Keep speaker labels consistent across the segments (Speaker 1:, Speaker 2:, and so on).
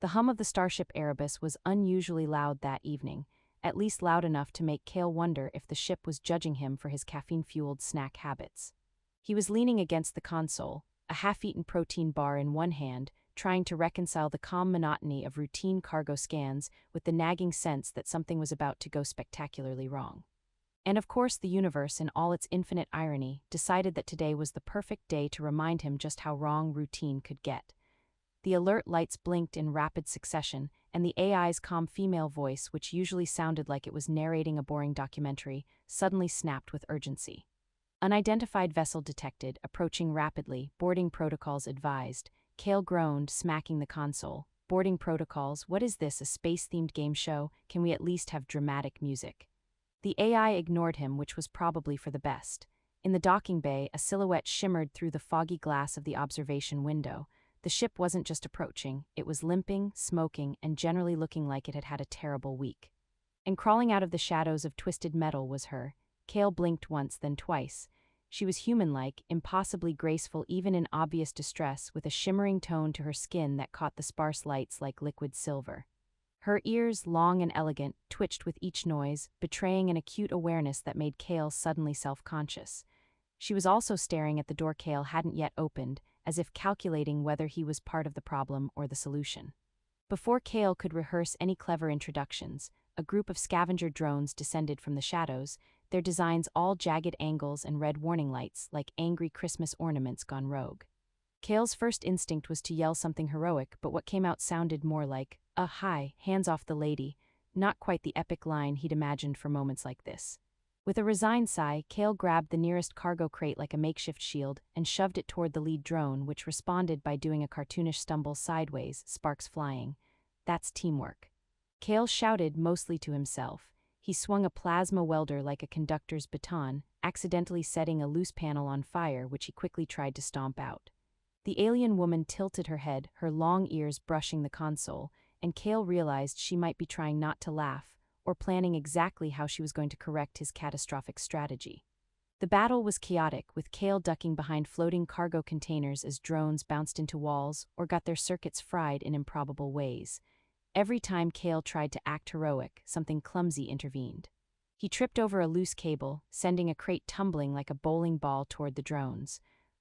Speaker 1: The hum of the starship Erebus was unusually loud that evening, at least loud enough to make Kale wonder if the ship was judging him for his caffeine-fueled snack habits. He was leaning against the console, a half-eaten protein bar in one hand, trying to reconcile the calm monotony of routine cargo scans with the nagging sense that something was about to go spectacularly wrong. And of course, the universe, in all its infinite irony, decided that today was the perfect day to remind him just how wrong routine could get. The alert lights blinked in rapid succession, and the AI's calm female voice, which usually sounded like it was narrating a boring documentary, suddenly snapped with urgency. Unidentified vessel detected, approaching rapidly, boarding protocols advised. Kale groaned, smacking the console. Boarding protocols, what is this, a space-themed game show? Can we at least have dramatic music? The AI ignored him, which was probably for the best. In the docking bay, a silhouette shimmered through the foggy glass of the observation window. The ship wasn't just approaching, it was limping, smoking, and generally looking like it had had a terrible week. And crawling out of the shadows of twisted metal was her. Kale blinked once, then twice. She was human-like, impossibly graceful even in obvious distress, with a shimmering tone to her skin that caught the sparse lights like liquid silver. Her ears, long and elegant, twitched with each noise, betraying an acute awareness that made Kale suddenly self-conscious. She was also staring at the door Kale hadn't yet opened, as if calculating whether he was part of the problem or the solution. Before Kale could rehearse any clever introductions, a group of scavenger drones descended from the shadows, their designs all jagged angles and red warning lights like angry Christmas ornaments gone rogue. Kale's first instinct was to yell something heroic, but what came out sounded more like, hi, hands off the lady," not quite the epic line he'd imagined for moments like this. With a resigned sigh, Kale grabbed the nearest cargo crate like a makeshift shield and shoved it toward the lead drone, which responded by doing a cartoonish stumble sideways, sparks flying. That's teamwork. Kale shouted, mostly to himself. He swung a plasma welder like a conductor's baton, accidentally setting a loose panel on fire, which he quickly tried to stomp out. The alien woman tilted her head, her long ears brushing the console, and Kale realized she might be trying not to laugh, or planning exactly how she was going to correct his catastrophic strategy. The battle was chaotic, with Kale ducking behind floating cargo containers as drones bounced into walls or got their circuits fried in improbable ways. Every time Kale tried to act heroic, something clumsy intervened. He tripped over a loose cable, sending a crate tumbling like a bowling ball toward the drones.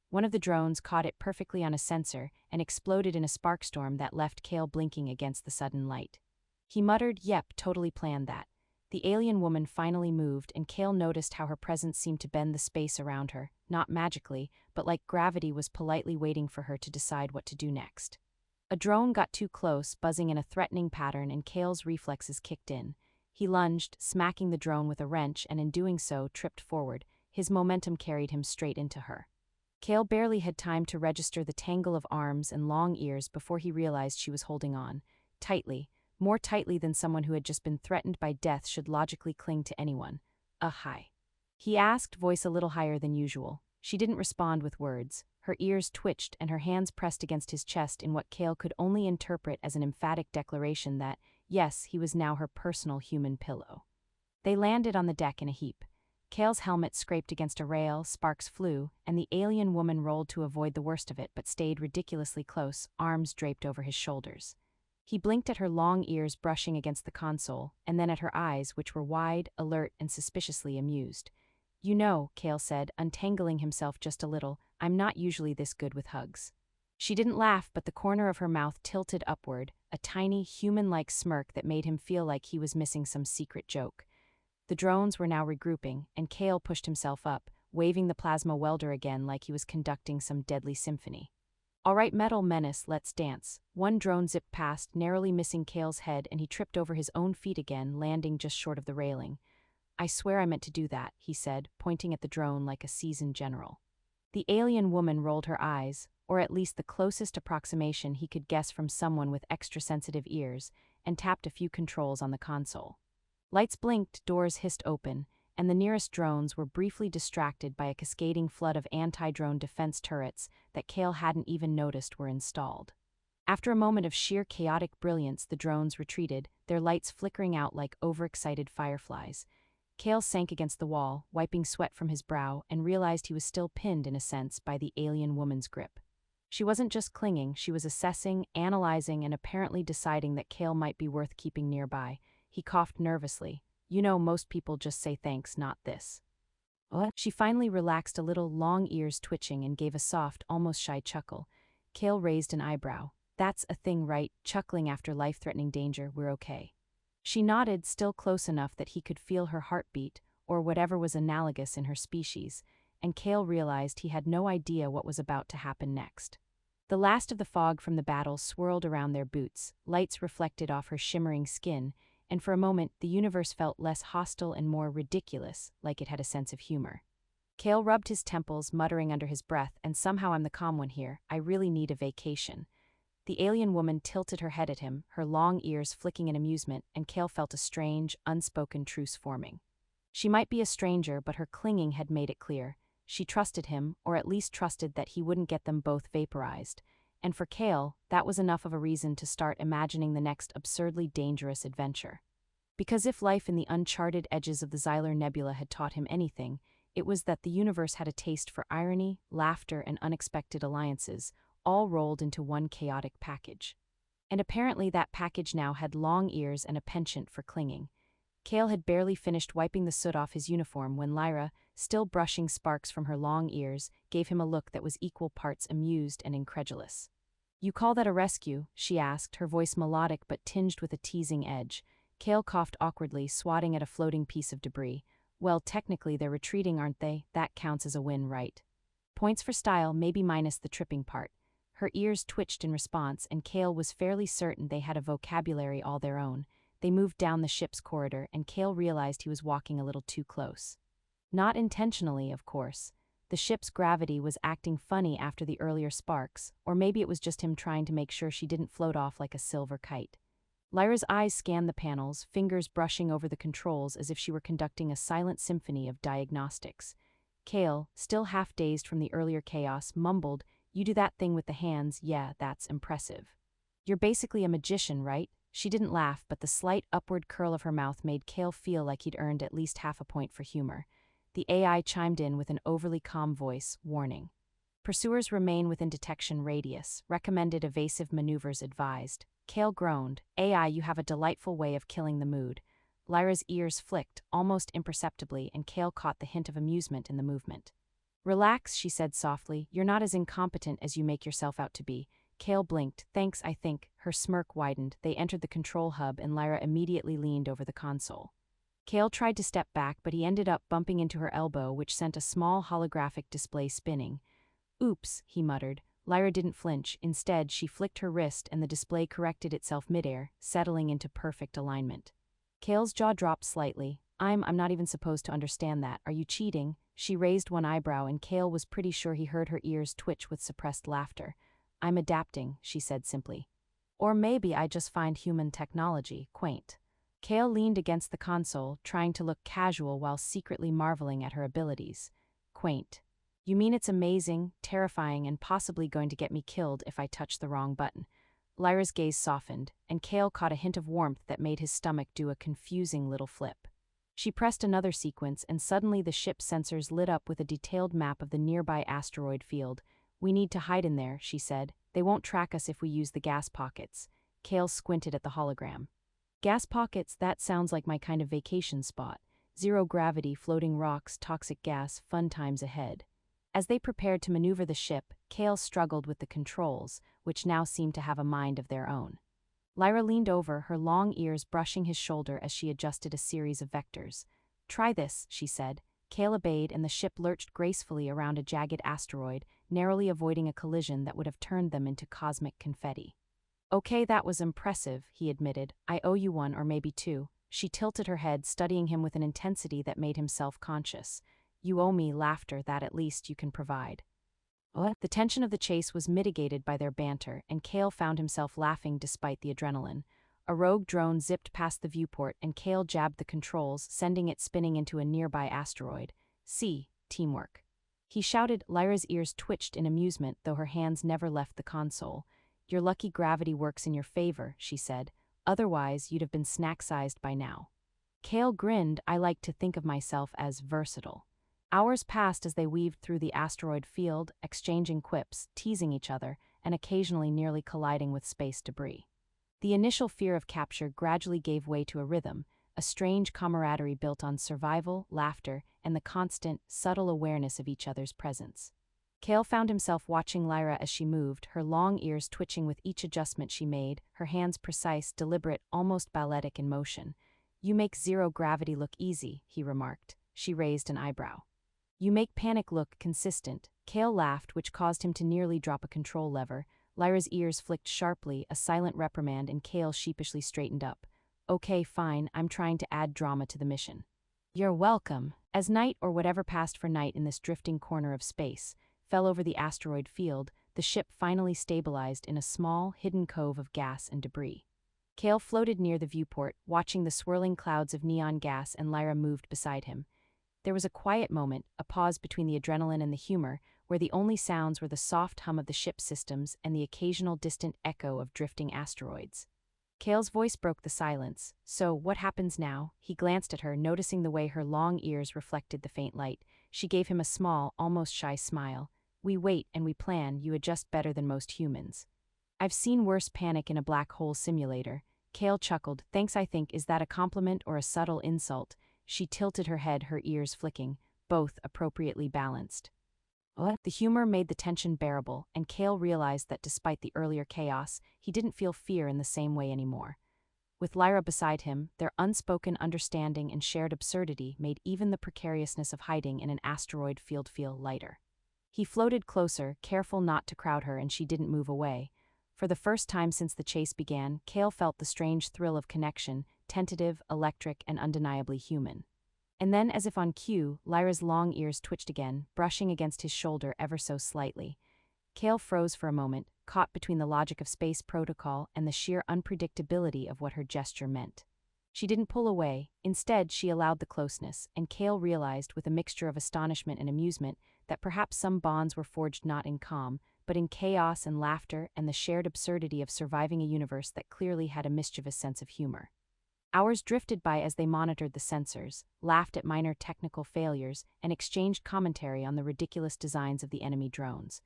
Speaker 1: One of the drones caught it perfectly on a sensor and exploded in a spark storm that left Kale blinking against the sudden light. He muttered, "Yep, totally planned that." The alien woman finally moved, and Kale noticed how her presence seemed to bend the space around her, not magically, but like gravity was politely waiting for her to decide what to do next. A drone got too close, buzzing in a threatening pattern, and Kale's reflexes kicked in. He lunged, smacking the drone with a wrench, and in doing so, tripped forward. His momentum carried him straight into her. Kale barely had time to register the tangle of arms and long ears before he realized she was holding on. Tightly, more tightly than someone who had just been threatened by death should logically cling to anyone. Hi?" he asked, voice a little higher than usual. She didn't respond with words. Her ears twitched and her hands pressed against his chest in what Kale could only interpret as an emphatic declaration that, yes, he was now her personal human pillow. They landed on the deck in a heap. Kale's helmet scraped against a rail, sparks flew, and the alien woman rolled to avoid the worst of it but stayed ridiculously close, arms draped over his shoulders. He blinked at her long ears brushing against the console, and then at her eyes, which were wide, alert, and suspiciously amused. "You know," Kale said, untangling himself just a little, "I'm not usually this good with hugs." She didn't laugh, but the corner of her mouth tilted upward, a tiny, human-like smirk that made him feel like he was missing some secret joke. The drones were now regrouping, and Kale pushed himself up, waving the plasma welder again like he was conducting some deadly symphony. "All right, Metal Menace, let's dance." One drone zipped past, narrowly missing Kale's head, and he tripped over his own feet again, landing just short of the railing. "I swear I meant to do that," he said, pointing at the drone like a seasoned general. The alien woman rolled her eyes, or at least the closest approximation he could guess from someone with extra-sensitive ears, and tapped a few controls on the console. Lights blinked, doors hissed open, and the nearest drones were briefly distracted by a cascading flood of anti-drone defense turrets that Kale hadn't even noticed were installed. After a moment of sheer chaotic brilliance, the drones retreated, their lights flickering out like overexcited fireflies. Kale sank against the wall, wiping sweat from his brow, and realized he was still pinned, in a sense, by the alien woman's grip. She wasn't just clinging, she was assessing, analyzing, and apparently deciding that Kale might be worth keeping nearby. He coughed nervously. You know, most people just say thanks, not this. What? She finally relaxed a little, long ears twitching, and gave a soft, almost shy chuckle. Kale raised an eyebrow. That's a thing, right? Chuckling after life-threatening danger, we're okay. She nodded, still close enough that he could feel her heartbeat, or whatever was analogous in her species, and Kale realized he had no idea what was about to happen next. The last of the fog from the battle swirled around their boots, lights reflected off her shimmering skin, and for a moment the universe felt less hostile and more ridiculous, like it had a sense of humor. Kale rubbed his temples, muttering under his breath, and somehow I'm the calm one here, I really need a vacation. The alien woman tilted her head at him, her long ears flicking in amusement, and Kale felt a strange, unspoken truce forming. She might be a stranger, but her clinging had made it clear. She trusted him, or at least trusted that he wouldn't get them both vaporized. And for Kale, that was enough of a reason to start imagining the next absurdly dangerous adventure. Because if life in the uncharted edges of the Xylar Nebula had taught him anything, it was that the universe had a taste for irony, laughter, and unexpected alliances, all rolled into one chaotic package. And apparently that package now had long ears and a penchant for clinging. Kale had barely finished wiping the soot off his uniform when Lyra, still brushing sparks from her long ears, gave him a look that was equal parts amused and incredulous. You call that a rescue? She asked, her voice melodic but tinged with a teasing edge. Kale coughed awkwardly, swatting at a floating piece of debris. Well, technically they're retreating, aren't they? That counts as a win, right? Points for style, maybe minus the tripping part. Her ears twitched in response, and Kale was fairly certain they had a vocabulary all their own. They moved down the ship's corridor, and Kale realized he was walking a little too close. Not intentionally, of course. The ship's gravity was acting funny after the earlier sparks, or maybe it was just him trying to make sure she didn't float off like a silver kite. Lyra's eyes scanned the panels, fingers brushing over the controls as if she were conducting a silent symphony of diagnostics. Kale, still half dazed from the earlier chaos, mumbled, "You do that thing with the hands, yeah, that's impressive. You're basically a magician, right?" She didn't laugh, but the slight upward curl of her mouth made Kale feel like he'd earned at least half a point for humor. The AI chimed in with an overly calm voice, warning. Pursuers remain within detection radius. Recommended evasive maneuvers advised. Kale groaned. AI, you have a delightful way of killing the mood. Lyra's ears flicked, almost imperceptibly, and Kale caught the hint of amusement in the movement. Relax, she said softly. You're not as incompetent as you make yourself out to be. Kale blinked. Thanks, I think. Her smirk widened. They entered the control hub, and Lyra immediately leaned over the console. Kale tried to step back, but he ended up bumping into her elbow, which sent a small holographic display spinning. Oops, he muttered. Lyra didn't flinch. Instead, she flicked her wrist, and the display corrected itself midair, settling into perfect alignment. Kale's jaw dropped slightly. I'm not even supposed to understand that. Are you cheating? She raised one eyebrow, and Kale was pretty sure he heard her ears twitch with suppressed laughter. I'm adapting, she said simply. Or maybe I just find human technology quaint. Kale leaned against the console, trying to look casual while secretly marveling at her abilities. Quaint. You mean it's amazing, terrifying, and possibly going to get me killed if I touch the wrong button. Lyra's gaze softened, and Kale caught a hint of warmth that made his stomach do a confusing little flip. She pressed another sequence, and suddenly the ship's sensors lit up with a detailed map of the nearby asteroid field. We need to hide in there, she said. They won't track us if we use the gas pockets. Kale squinted at the hologram. Gas pockets, that sounds like my kind of vacation spot. Zero gravity, floating rocks, toxic gas, fun times ahead. As they prepared to maneuver the ship, Kale struggled with the controls, which now seemed to have a mind of their own. Lyra leaned over, her long ears brushing his shoulder as she adjusted a series of vectors. Try this, she said. Kale obeyed, and the ship lurched gracefully around a jagged asteroid, narrowly avoiding a collision that would have turned them into cosmic confetti. Okay, that was impressive, he admitted. I owe you one, or maybe two. She tilted her head, studying him with an intensity that made him self-conscious. You owe me laughter, that at least you can provide. What? The tension of the chase was mitigated by their banter, and Kale found himself laughing despite the adrenaline. A rogue drone zipped past the viewport, and Kale jabbed the controls, sending it spinning into a nearby asteroid. See, teamwork. He shouted. Lyra's ears twitched in amusement, though her hands never left the console. Your lucky gravity works in your favor, she said. Otherwise, you'd have been snack-sized by now. Kale grinned. I like to think of myself as versatile. Hours passed as they weaved through the asteroid field, exchanging quips, teasing each other, and occasionally nearly colliding with space debris. The initial fear of capture gradually gave way to a rhythm, a strange camaraderie built on survival, laughter, and the constant, subtle awareness of each other's presence. Kale found himself watching Lyra as she moved, her long ears twitching with each adjustment she made, her hands precise, deliberate, almost balletic in motion. "You make zero gravity look easy," he remarked. She raised an eyebrow. "You make panic look consistent." Kale laughed, which caused him to nearly drop a control lever. Lyra's ears flicked sharply, a silent reprimand, and Kale sheepishly straightened up. "Okay, fine, I'm trying to add drama to the mission." "You're welcome." As night, or whatever passed for night in this drifting corner of space, fell over the asteroid field, the ship finally stabilized in a small, hidden cove of gas and debris. Kale floated near the viewport, watching the swirling clouds of neon gas, and Lyra moved beside him. There was a quiet moment, a pause between the adrenaline and the humor, where the only sounds were the soft hum of the ship's systems and the occasional distant echo of drifting asteroids. Kale's voice broke the silence. "So, what happens now?" He glanced at her, noticing the way her long ears reflected the faint light. She gave him a small, almost shy smile. "We wait and we plan. You adjust better than most humans." "I've seen worse panic in a black hole simulator." Kale chuckled. "Thanks, I think. Is that a compliment or a subtle insult?" She tilted her head, her ears flicking, both appropriately balanced. What? The humor made the tension bearable, and Kale realized that despite the earlier chaos, he didn't feel fear in the same way anymore. With Lyra beside him, their unspoken understanding and shared absurdity made even the precariousness of hiding in an asteroid field feel lighter. He floated closer, careful not to crowd her, and she didn't move away. For the first time since the chase began, Kale felt the strange thrill of connection, tentative, electric, and undeniably human. And then, as if on cue, Lyra's long ears twitched again, brushing against his shoulder ever so slightly. Kale froze for a moment, caught between the logic of space protocol and the sheer unpredictability of what her gesture meant. She didn't pull away. Instead, she allowed the closeness, and Kale realized, with a mixture of astonishment and amusement, that perhaps some bonds were forged not in calm, but in chaos and laughter and the shared absurdity of surviving a universe that clearly had a mischievous sense of humor. Hours drifted by as they monitored the sensors, laughed at minor technical failures, and exchanged commentary on the ridiculous designs of the enemy drones.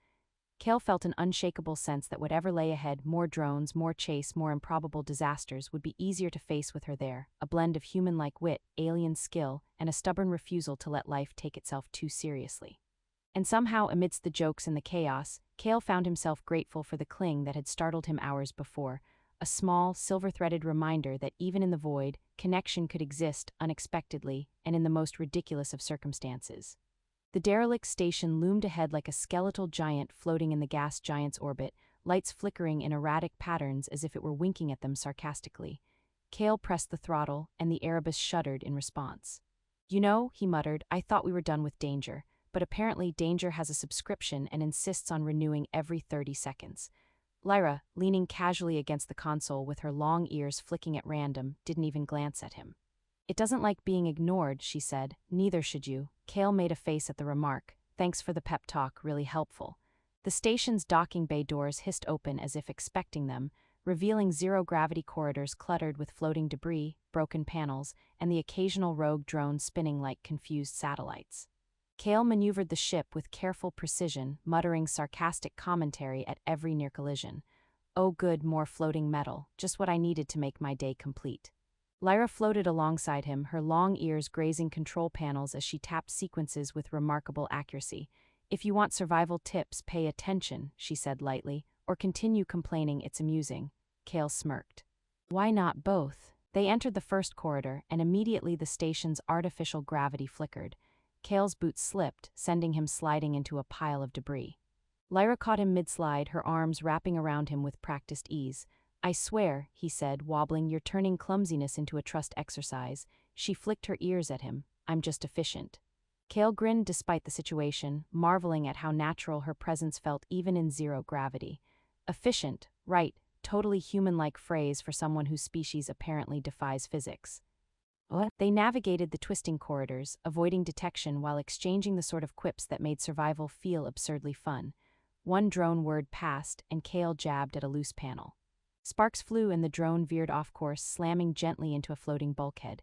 Speaker 1: Kale felt an unshakable sense that whatever lay ahead, more drones, more chase, more improbable disasters, would be easier to face with her there, a blend of human-like wit, alien skill, and a stubborn refusal to let life take itself too seriously. And somehow, amidst the jokes and the chaos, Kale found himself grateful for the cling that had startled him hours before, a small, silver-threaded reminder that even in the void, connection could exist unexpectedly and in the most ridiculous of circumstances. The derelict station loomed ahead like a skeletal giant floating in the gas giant's orbit, lights flickering in erratic patterns as if it were winking at them sarcastically. Kale pressed the throttle, and the Erebus shuddered in response. "You know," he muttered, "I thought we were done with danger, but apparently danger has a subscription and insists on renewing every 30 seconds. Lyra, leaning casually against the console with her long ears flicking at random, didn't even glance at him. "It doesn't like being ignored," she said. "Neither should you." Kale made a face at the remark. "Thanks for the pep talk, really helpful." The station's docking bay doors hissed open as if expecting them, revealing zero-gravity corridors cluttered with floating debris, broken panels, and the occasional rogue drone spinning like confused satellites. Kale maneuvered the ship with careful precision, muttering sarcastic commentary at every near collision. "Oh good, more floating metal, just what I needed to make my day complete." Lyra floated alongside him, her long ears grazing control panels as she tapped sequences with remarkable accuracy. "If you want survival tips, pay attention," she said lightly, "or continue complaining it's amusing." Kale smirked. "Why not both?" They entered the first corridor, and immediately the station's artificial gravity flickered. Kale's boots slipped, sending him sliding into a pile of debris. Lyra caught him mid-slide, her arms wrapping around him with practiced ease. "I swear," he said, wobbling, "you're turning clumsiness into a trust exercise." She flicked her ears at him. "I'm just efficient." Kale grinned despite the situation, marveling at how natural her presence felt even in zero gravity. Efficient, right, totally human-like phrase for someone whose species apparently defies physics. What? They navigated the twisting corridors, avoiding detection while exchanging the sort of quips that made survival feel absurdly fun. One drone word passed, and Kale jabbed at a loose panel. Sparks flew and the drone veered off course, slamming gently into a floating bulkhead.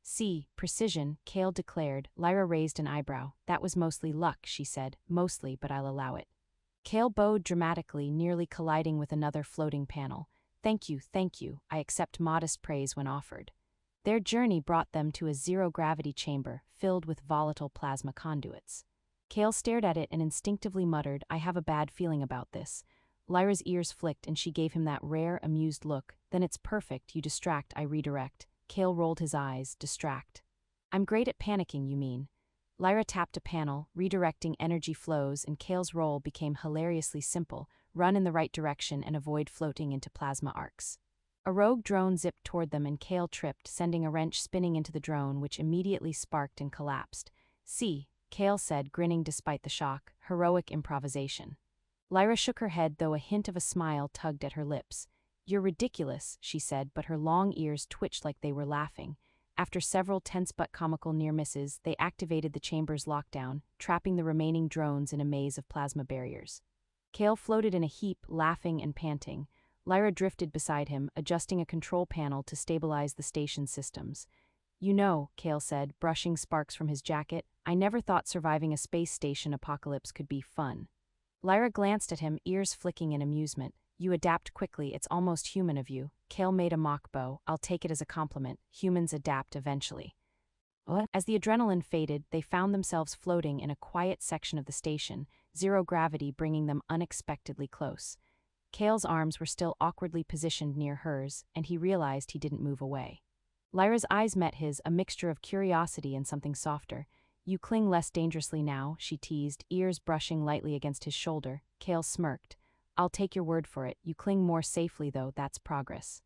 Speaker 1: See, precision, Kale declared. Lyra raised an eyebrow. That was mostly luck, she said. Mostly, but I'll allow it. Kale bowed dramatically, nearly colliding with another floating panel. Thank you, I accept modest praise when offered. Their journey brought them to a zero-gravity chamber filled with volatile plasma conduits. Kale stared at it and instinctively muttered, I have a bad feeling about this. Lyra's ears flicked and she gave him that rare, amused look. Then it's perfect, you distract, I redirect. Kale rolled his eyes, distract. I'm great at panicking, you mean. Lyra tapped a panel, redirecting energy flows, and Kale's role became hilariously simple: run in the right direction and avoid floating into plasma arcs. A rogue drone zipped toward them and Kale tripped, sending a wrench spinning into the drone, which immediately sparked and collapsed. See, Kale said, grinning despite the shock, heroic improvisation. Lyra shook her head, though a hint of a smile tugged at her lips. You're ridiculous, she said, but her long ears twitched like they were laughing. After several tense but comical near misses, they activated the chamber's lockdown, trapping the remaining drones in a maze of plasma barriers. Kale floated in a heap, laughing and panting. Lyra drifted beside him, adjusting a control panel to stabilize the station's systems. You know, Kale said, brushing sparks from his jacket, I never thought surviving a space station apocalypse could be fun. Lyra glanced at him, ears flicking in amusement. You adapt quickly, it's almost human of you. Kale made a mock bow. I'll take it as a compliment. Humans adapt eventually. What? As the adrenaline faded, they found themselves floating in a quiet section of the station, zero gravity bringing them unexpectedly close. Kale's arms were still awkwardly positioned near hers, and he realized he didn't move away. Lyra's eyes met his, a mixture of curiosity and something softer. You cling less dangerously now, she teased, ears brushing lightly against his shoulder. Kale smirked. I'll take your word for it. You cling more safely, though, that's progress.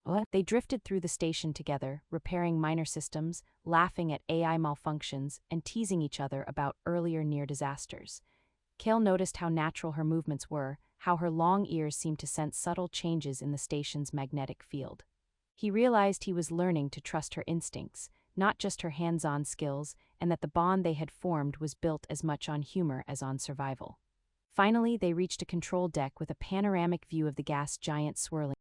Speaker 1: What? They drifted through the station together, repairing minor systems, laughing at AI malfunctions, and teasing each other about earlier near disasters. Kale noticed how natural her movements were, how her long ears seemed to sense subtle changes in the station's magnetic field. He realized he was learning to trust her instincts, not just her hands-on skills, and that the bond they had formed was built as much on humor as on survival. Finally, they reached a control deck with a panoramic view of the gas giant swirling